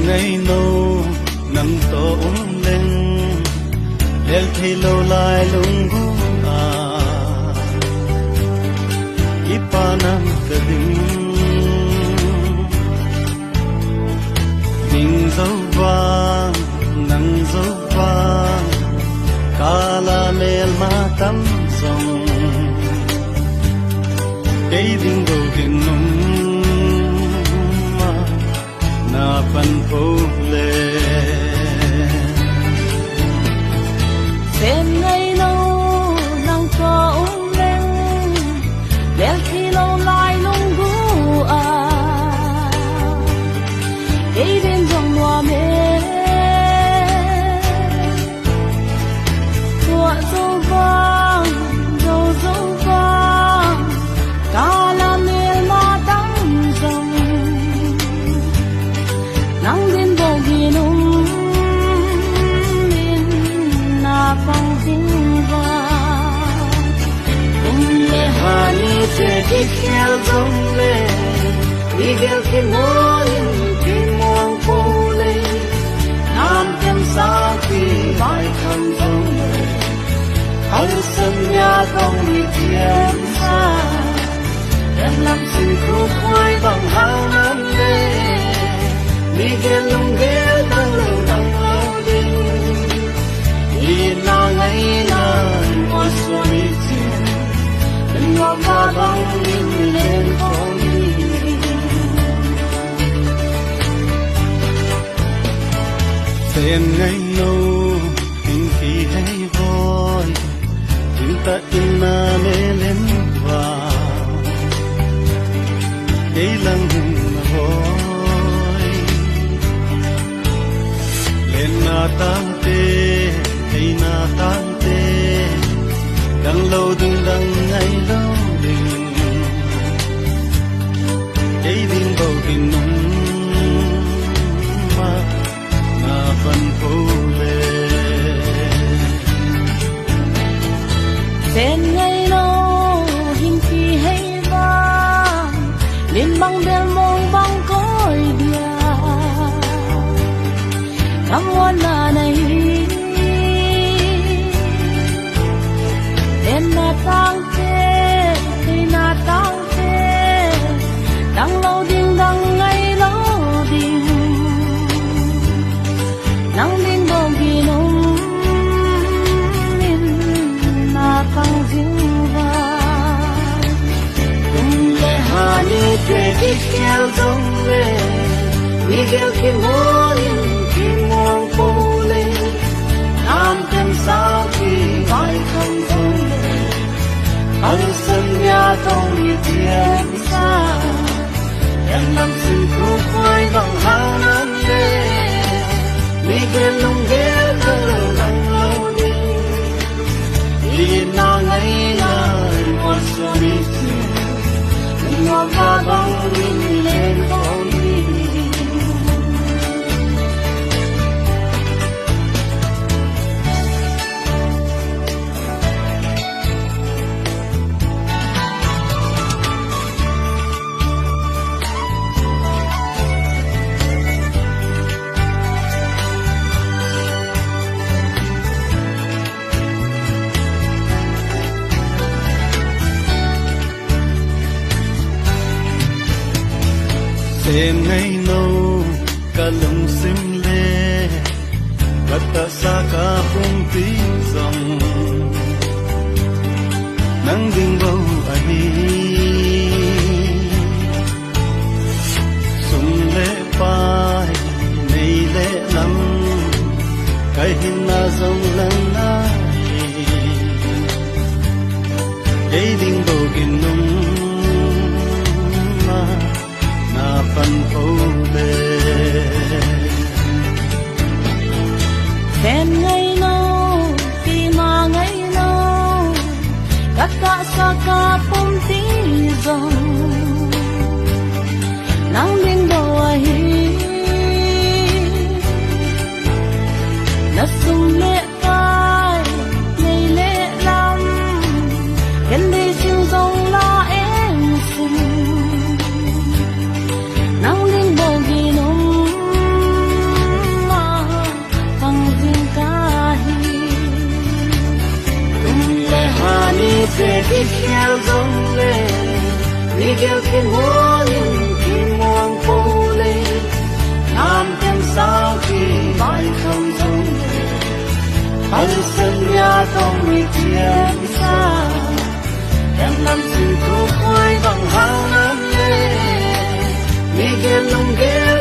ngày nâu nắng to lên lel thi lâu lại lung à ipanam kading ding dấu vàng nắng dấu vàng kala mel ma tam song cây ding go ding nung na pan phố le xem ngày lâu nắng to lên lel thi lâu lại lung gu à cây bên dòng hoa mê tua dấu vàng dấu vàng cả là mê ma đắng dòng nắng đến bầu ghi nung na phong dinh vàng lệ hani sẽ đi theo dòng lệ đi theo khi môi khi muang phố lên nam em xa khi mãi không dòng lệ hãy sân nhà không đi thiên xa em làm xin khúc khoai bằng hao năm lệ đi ghé lung ghé đang lâu đi đi na ngày na mua xuân đi chiều đừng ngó ba bóng nhìn lên phong đi xem ngày nâu hình khi hay voi chúng ta in na mê lên vào đây lăng hùng voi lên na tang tê hay na tang tê đang lâu từng đang ngày lâu đình đây đình bầu đình nung mà na phần phố lệ xem ngày lâu hình khi hay vang lên băng đèn mông băng cối bia cam hoa này đèn na tang tê thì na tang tê đang lâu đình đang ngày lâu đình nắng đến bầu ghi nung na phong dinh vàng lệ hani sẽ đi theo dòng lệ đi theo khi môi khi muang phố lên nam em xa khi mãi không dòng lệ hãy sân nhà không đi thiên xa em làm xin khúc khoai bằng hao năm lệ đi ghé lung ghé đang lâu đi đi na ngày na mua xuân đi chiều đừng ngó ba bóng nhìn lên phong đi xem ngày nâu cả lồng sim lê kata sa cả phong tí dòng nắng đêm bầu ai sung lệ pai này lệ lắm cái hình na dòng lần na cái đêm bầu kinh nung na phần phố lệ xem ngày lâu khi mà ngày lâu các cả sa cả phong tí dòng nắng đến bầu ai na sung lệ ai ngày lệ lắm gần đây chiều dòng la em xinh nắng đến bầu ghi nung đi theo dòng lệ Miguel khi múa những khi muôn phố lên Nam thêm sao khi bài không dòng lệ Bằng sân nhà không bị thiên xa Em nằm xin thu khói bằng hao năm lệ Miguel lông ghé